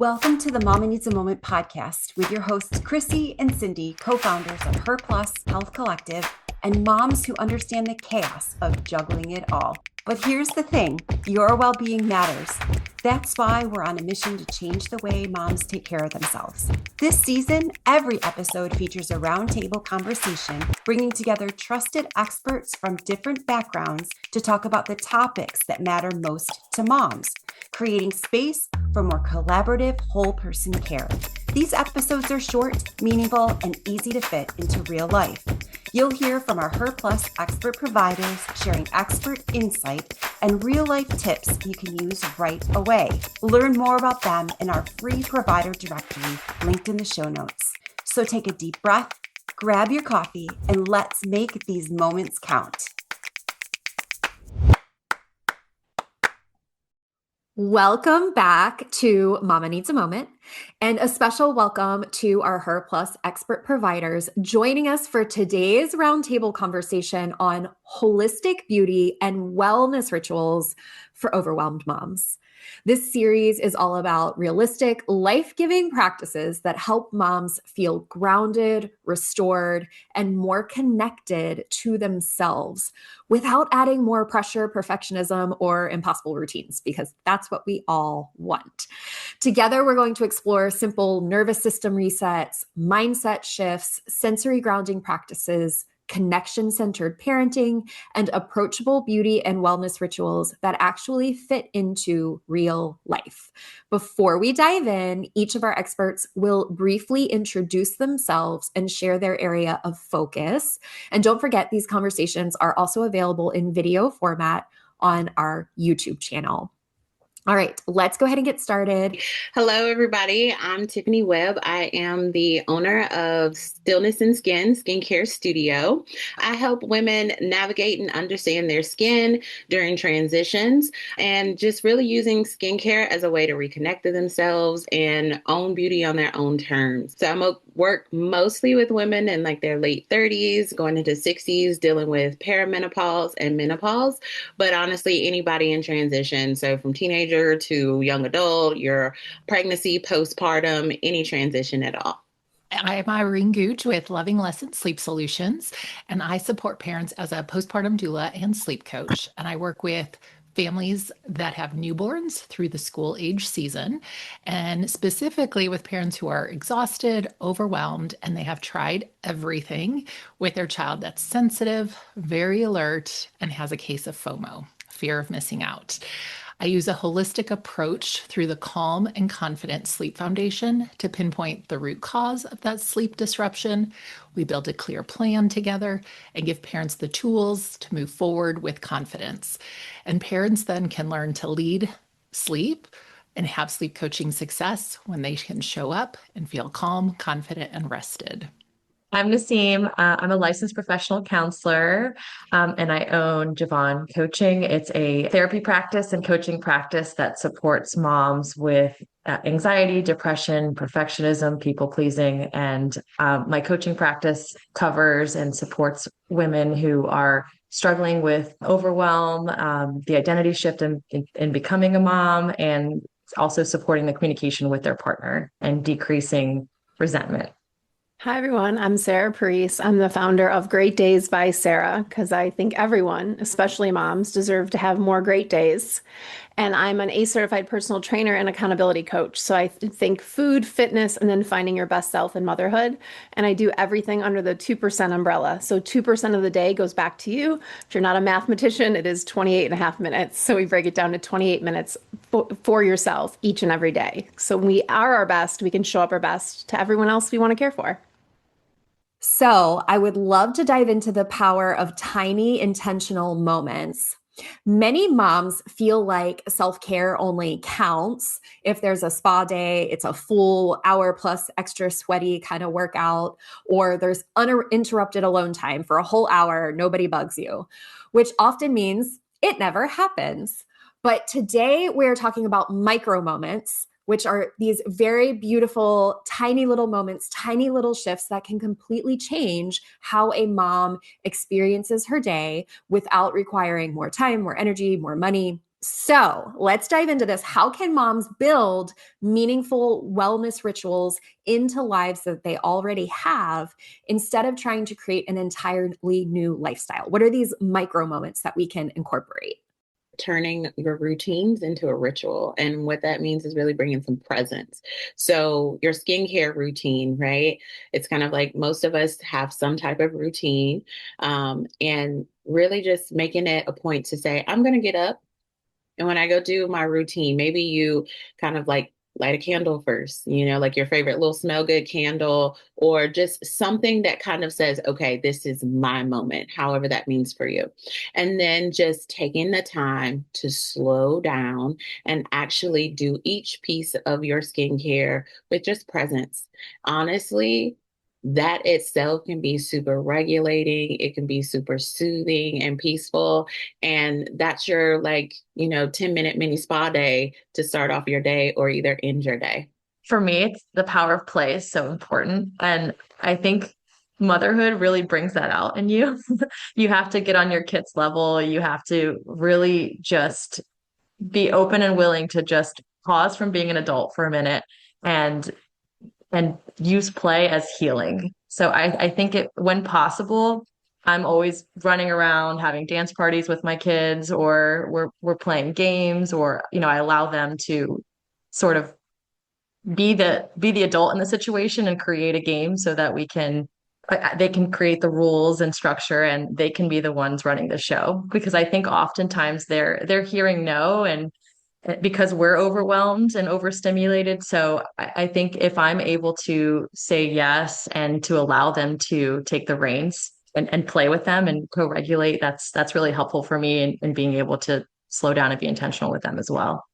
Welcome to the Mama Needs a Moment podcast with your hosts, Chrissy and Cindy, co-founders of Her Plus Health Collective, and moms who understand the chaos of juggling it all. But here's the thing, your well-being matters. That's why we're on a mission to change the way moms take care of themselves. This season, every episode features a roundtable conversation, bringing together trusted experts from different backgrounds to talk about the topics that matter most to moms, creating space for more collaborative whole person care. These episodes are short, meaningful, and easy to fit into real life. You'll hear from our Her Plus expert providers sharing expert insight and real-life tips you can use right away. Learn more about them in our free provider directory linked in the show notes. So take a deep breath, grab your coffee, and let's make these moments count. Welcome back to Mama Needs a Moment, and a special welcome to our Her Plus expert providers joining us for today's roundtable conversation on holistic beauty and wellness rituals for overwhelmed moms. This series is all about realistic, life-giving practices that help moms feel grounded, restored, and more connected to themselves without adding more pressure, perfectionism, or impossible routines, because that's what we all want. Together, we're going to explore simple nervous system resets, mindset shifts, sensory grounding practices, connection-centered parenting, and approachable beauty and wellness rituals that actually fit into real life. Before we dive in, each of our experts will briefly introduce themselves and share their area of focus. And don't forget, these conversations are also available in video format on our YouTube channel. All right, let's go ahead and get started. Hello, everybody. I'm Tiffany Webb. I am the owner of Stillness and Skin Skincare Studio. I help women navigate and understand their skin during transitions and just really using skincare as a way to reconnect to themselves and own beauty on their own terms. So I work mostly with women in like their late 30s, going into 60s, dealing with perimenopause and menopause, but honestly, anybody in transition. So from teenager to young adult, your pregnancy, postpartum, any transition at all. I'm Irene Gooch with Loving Lessons Sleep Solutions, and I support parents as a postpartum doula and sleep coach. And I work with families that have newborns through the school age season, and specifically with parents who are exhausted, overwhelmed, and they have tried everything with their child that's sensitive, very alert, and has a case of FOMO, fear of missing out. I use a holistic approach through the Calm and Confident Sleep Foundation to pinpoint the root cause of that sleep disruption. We build a clear plan together and give parents the tools to move forward with confidence. And parents then can learn to lead sleep and have sleep coaching success when they can show up and feel calm, confident, and rested. I'm Naseem. I'm a licensed professional counselor, and I own Javon Coaching. It's a therapy practice and coaching practice that supports moms with anxiety, depression, perfectionism, people pleasing. And my coaching practice covers and supports women who are struggling with overwhelm, the identity shift in becoming a mom, and also supporting the communication with their partner and decreasing resentment. Hi, everyone. I'm Sarah Parise. I'm the founder of Great Days by Sarah, because I think everyone, especially moms, deserve to have more great days. And I'm an ACE certified personal trainer and accountability coach. So I think food, fitness, and then finding your best self in motherhood. And I do everything under the 2% umbrella. So 2% of the day goes back to you. If you're not a mathematician, it is 28 and a half minutes. So we break it down to 28 minutes for yourself each and every day. So when we are our best, we can show up our best to everyone else we want to care for. So I would love to dive into the power of tiny intentional moments. Many moms feel like self-care only counts if there's a spa day, it's a full hour plus extra sweaty kind of workout, or there's uninterrupted alone time for a whole hour, nobody bugs you, which often means it never happens. But today we're talking about micro moments, which are these very beautiful, tiny little moments, tiny little shifts that can completely change how a mom experiences her day without requiring more time, more energy, more money, So let's dive into this. How can moms build meaningful wellness rituals into lives that they already have instead of trying to create an entirely new lifestyle? What are these micro moments that we can incorporate? Turning your routines into a ritual. And what that means is really bringing some presence. So, your skincare routine, right? It's kind of like most of us have some type of routine, and really just making it a point to say, I'm going to get up. And when I go do my routine, maybe you kind of like light a candle first, like your favorite little smell good candle, or just something that kind of says, okay, this is my moment, however that means for you. And then just taking the time to slow down and actually do each piece of your skincare with just presence. Honestly, that itself can be super regulating. It can be super soothing and peaceful. And that's your 10-minute mini spa day to start off your day or either end your day. For me, it's the power of play is so important. And I think motherhood really brings that out in you. You have to get on your kids' level. You have to really just be open and willing to just pause from being an adult for a minute and use play as healing. So I think it when possible, I'm always running around having dance parties with my kids, or we're playing games, or I allow them to sort of be the adult in the situation and create a game so that they can create the rules and structure, and they can be the ones running the show, because I think oftentimes they're hearing no, and because we're overwhelmed and overstimulated. So I think if I'm able to say yes and to allow them to take the reins and play with them and co-regulate, that's really helpful for me in being able to slow down and be intentional with them as well.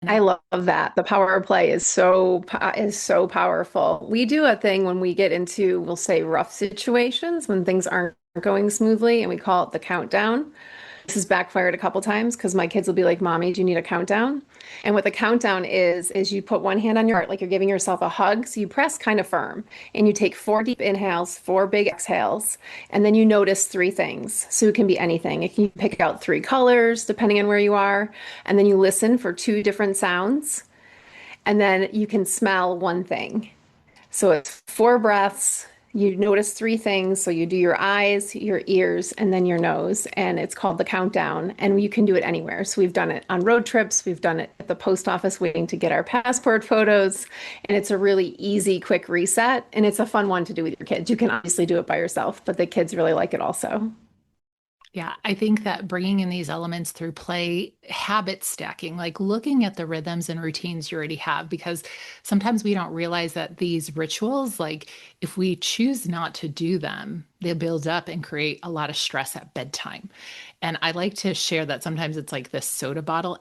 I love that. The power of play is so powerful. We do a thing when we get into, we'll say, rough situations when things aren't going smoothly, and we call it the countdown. This has backfired a couple times because my kids will be like, "Mommy, do you need a countdown?" And what the countdown is you put one hand on your heart, like you're giving yourself a hug. So you press kind of firm and you take 4 deep inhales, 4 big exhales, and then you notice 3 things. So it can be anything. It can pick out 3 colors depending on where you are. And then you listen for 2 different sounds. And then you can smell 1 thing. So it's 4 breaths. You notice 3 things. So you do your eyes, your ears, and then your nose. And it's called the countdown. And you can do it anywhere. So we've done it on road trips. We've done it at the post office waiting to get our passport photos. And it's a really easy, quick reset. And it's a fun one to do with your kids. You can obviously do it by yourself, but the kids really like it also. Yeah, I think that bringing in these elements through play, habit stacking, like looking at the rhythms and routines you already have, because sometimes we don't realize that these rituals, like if we choose not to do them, they build up and create a lot of stress at bedtime. And I like to share that sometimes it's like this soda bottle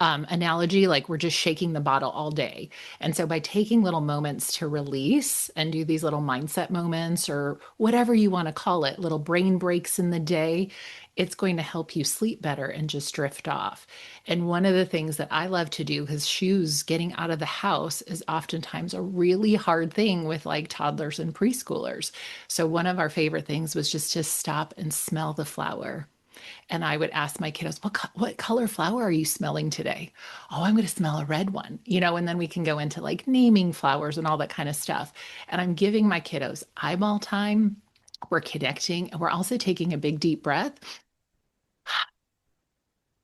analogy, like we're just shaking the bottle all day. And so by taking little moments to release and do these little mindset moments or whatever you want to call it, little brain breaks in the day, it's going to help you sleep better and just drift off. And one of the things that I love to do, because shoes, getting out of the house is oftentimes a really hard thing with like toddlers and preschoolers. So one of our favorite things was just to stop and smell the flower. And I would ask my kiddos, what color flower are you smelling today? Oh, I'm going to smell a red one, and then we can go into like naming flowers and all that kind of stuff. And I'm giving my kiddos eyeball time. We're connecting and we're also taking a big deep breath.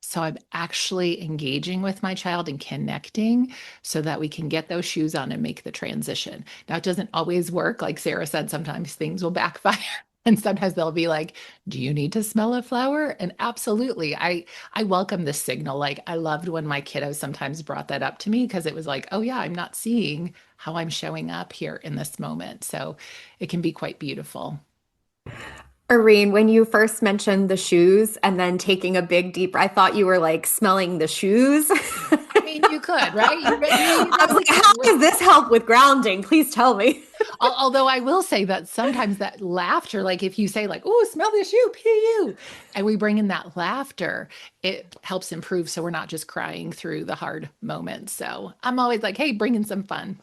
So I'm actually engaging with my child and connecting so that we can get those shoes on and make the transition. Now, it doesn't always work. Like Sarah said, sometimes things will backfire. And sometimes they'll be like, do you need to smell a flower? And absolutely, I welcome this signal. Like I loved when my kiddos sometimes brought that up to me because it was like, oh yeah, I'm not seeing how I'm showing up here in this moment. So it can be quite beautiful. Irene, when you first mentioned the shoes and then taking a big deep, I thought you were like smelling the shoes. I mean, you could, right? I was like, how does this help with grounding? Please tell me. Although I will say that sometimes that laughter, like if you say like, "Oh, smell the shoe, PU," and we bring in that laughter, it helps improve. So we're not just crying through the hard moments. So I'm always like, "Hey, bring in some fun."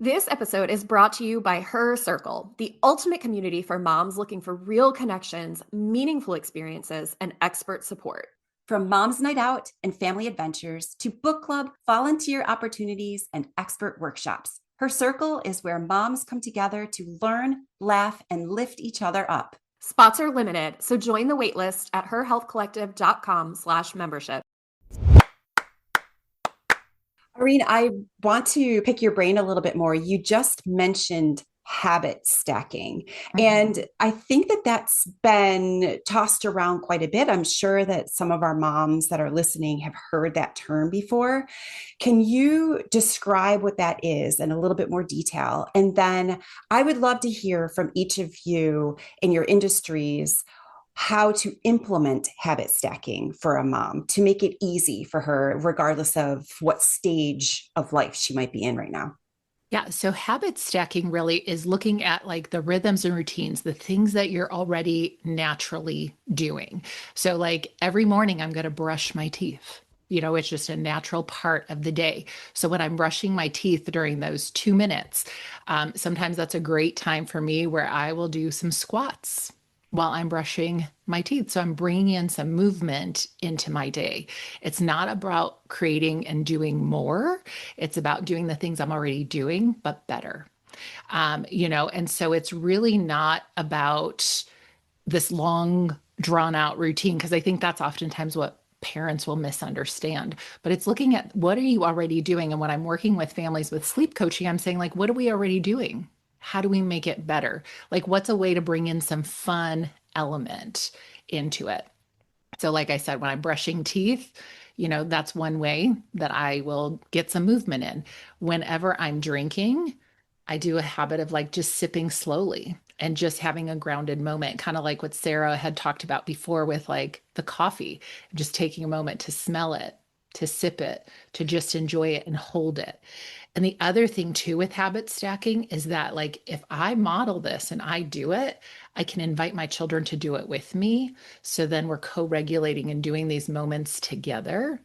This episode is brought to you by Her Circle, the ultimate community for moms looking for real connections, meaningful experiences, and expert support. From mom's night out and family adventures to book club, volunteer opportunities, and expert workshops, Her Circle is where moms come together to learn, laugh, and lift each other up. Spots are limited, so join the waitlist at herhealthcollective.com/membership. Irene, I want to pick your brain a little bit more. You just mentioned habit stacking. And I think that that's been tossed around quite a bit. I'm sure that some of our moms that are listening have heard that term before. Can you describe what that is in a little bit more detail? And then I would love to hear from each of you in your industries how to implement habit stacking for a mom to make it easy for her, regardless of what stage of life she might be in right now. Yeah, so habit stacking really is looking at like the rhythms and routines, the things that you're already naturally doing. So, like every morning, I'm going to brush my teeth. It's just a natural part of the day. So, when I'm brushing my teeth during those 2 minutes, sometimes that's a great time for me where I will do some squats while I'm brushing my teeth. So I'm bringing in some movement into my day. It's not about creating and doing more. It's about doing the things I'm already doing, but better. And so it's really not about this long, drawn out routine, because I think that's oftentimes what parents will misunderstand. But it's looking at what are you already doing? And when I'm working with families with sleep coaching, I'm saying, like, what are we already doing? How do we make it better? Like, what's a way to bring in some fun element into it? So, like I said, when I'm brushing teeth, that's one way that I will get some movement in. Whenever I'm drinking, I do a habit of like just sipping slowly and just having a grounded moment, kind of like what Sarah had talked about before with like the coffee, just taking a moment to smell it, to sip it, to just enjoy it and hold it. And the other thing too with habit stacking is that, like, if I model this and I do it, I can invite my children to do it with me. So then we're co-regulating and doing these moments together.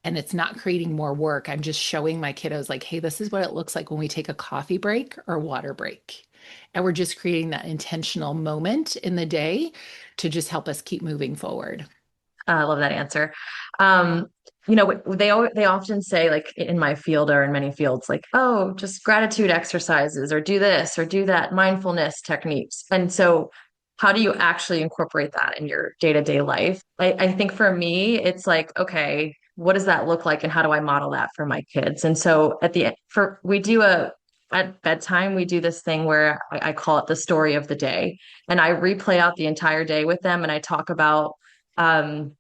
And it's not creating more work. I'm just showing my kiddos, like, hey, this is what it looks like when we take a coffee break or water break. And we're just creating that intentional moment in the day to just help us keep moving forward. I love that answer. Um, they often say, like in my field or in many fields, like, oh, just gratitude exercises or do this or do that, mindfulness techniques. And so how do you actually incorporate that in your day-to-day life? I think for me, it's like, okay, what does that look like and how do I model that for my kids? And so at the end, at bedtime, we do this thing where I call it the story of the day. And I replay out the entire day with them and I talk about um,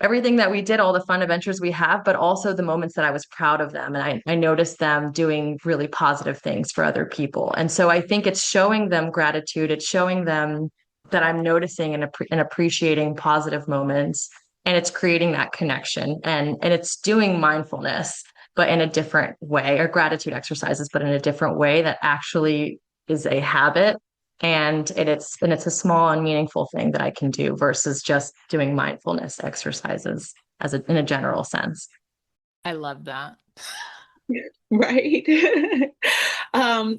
everything that we did, all the fun adventures we have, but also the moments that I was proud of them. And I noticed them doing really positive things for other people. And so I think it's showing them gratitude. It's showing them that I'm noticing and appreciating positive moments. And it's creating that connection. And it's doing mindfulness, but in a different way, or gratitude exercises, but in a different way that actually is a habit and it's a small and meaningful thing that I can do versus just doing mindfulness exercises in a general sense. I love that. Right.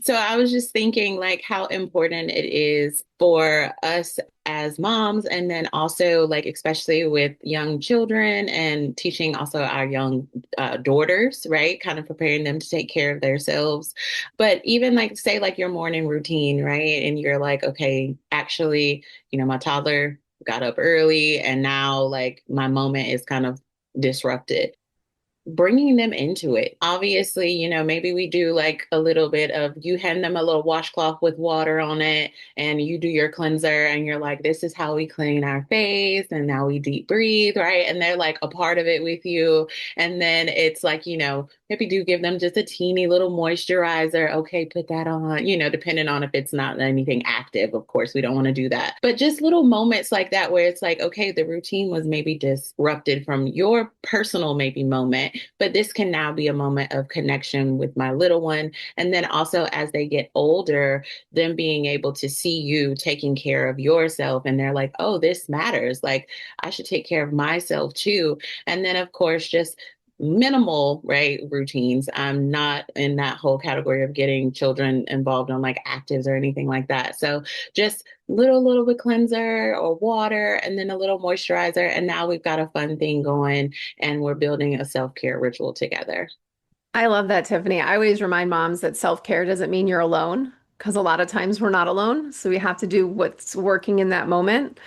So I was just thinking like how important it is for us as moms, and then also like especially with young children and teaching also our young daughters, right? Kind of preparing them to take care of themselves. But even like say like your morning routine, right? And you're like, okay, actually, my toddler got up early and now like my moment is kind of disrupted, bringing them into it. Obviously, maybe we do like a little bit of you hand them a little washcloth with water on it and you do your cleanser and you're like, this is how we clean our face and now we deep breathe, right? And they're like a part of it with you. And then it's like, maybe do give them just a teeny little moisturizer. Okay, put that on, depending on if it's not anything active. Of course, we don't want to do that. But just little moments like that where it's like, okay, the routine was maybe disrupted from your personal maybe moment, but this can now be a moment of connection with my little one. And then also as they get older, them being able to see you taking care of yourself. And they're like, oh, this matters. Like I should take care of myself too. And then of course, just minimal, right, routines. I'm not in that whole category of getting children involved on like actives or anything like that. So just little bit cleanser or water and then a little moisturizer. And now we've got a fun thing going and we're building a self-care ritual together. I love that, Tiffany. I always remind moms that self-care doesn't mean you're alone, because a lot of times we're not alone. So we have to do what's working in that moment.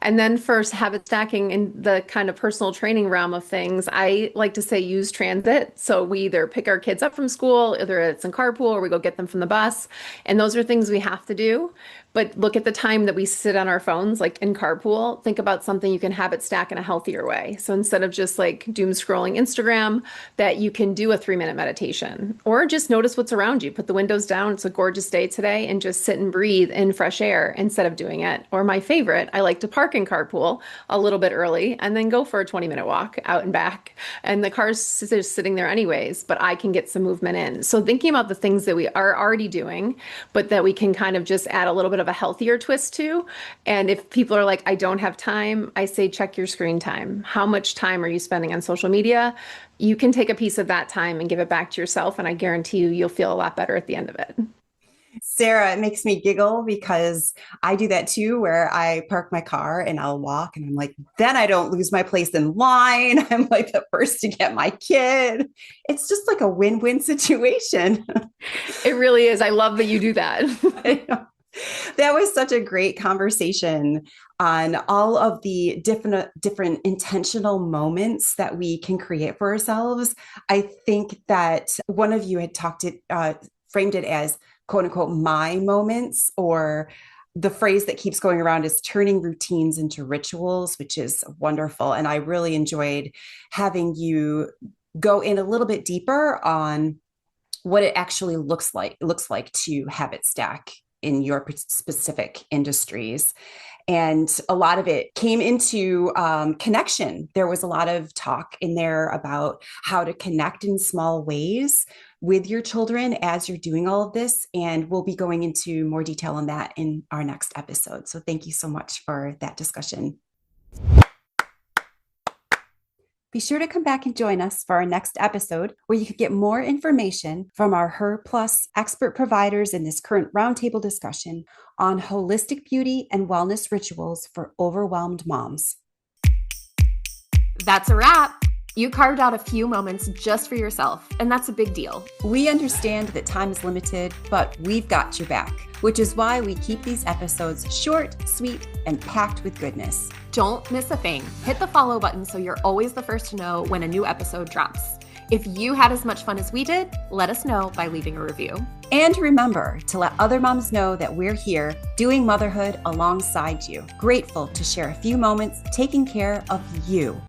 And then first, habit stacking in the kind of personal training realm of things, I like to say use transit. So we either pick our kids up from school, either it's in carpool or we go get them from the bus. And those are things we have to do. But look at the time that we sit on our phones, like in carpool, think about something you can habit stack in a healthier way. So instead of just like doom scrolling Instagram, that you can do a 3-minute meditation or just notice what's around you. Put the windows down. It's a gorgeous day today and just sit and breathe in fresh air instead of doing it. Or my favorite, I like to park in carpool a little bit early and then go for a 20-minute walk out and back. And the car's just sitting there anyways, but I can get some movement in. So thinking about the things that we are already doing, but that we can kind of just add a little bit of a healthier twist to. And if people are like, I don't have time, I say, check your screen time. How much time are you spending on social media? You can take a piece of that time and give it back to yourself. And I guarantee you, you'll feel a lot better at the end of it. Sarah, it makes me giggle because I do that too, where I park my car and I'll walk and I'm like, then I don't lose my place in line. I'm like the first to get my kid. It's just like a win-win situation. It really is. I love that you do that. That was such a great conversation on all of the different intentional moments that we can create for ourselves. I think that one of you had framed it as quote unquote, my moments, or the phrase that keeps going around is turning routines into rituals, which is wonderful. And I really enjoyed having you go in a little bit deeper on what it actually looks like to habit stack in your specific industries. And a lot of it came into connection. There was a lot of talk in there about how to connect in small ways with your children as you're doing all of this. And we'll be going into more detail on that in our next episode. So thank you so much for that discussion. Be sure to come back and join us for our next episode, where you can get more information from our Her Plus expert providers in this current roundtable discussion on holistic beauty and wellness rituals for overwhelmed moms. That's a wrap. You carved out a few moments just for yourself, and that's a big deal. We understand that time is limited, but we've got your back, which is why we keep these episodes short, sweet, and packed with goodness. Don't miss a thing. Hit the follow button so you're always the first to know when a new episode drops. If you had as much fun as we did, let us know by leaving a review. And remember to let other moms know that we're here doing motherhood alongside you. Grateful to share a few moments taking care of you.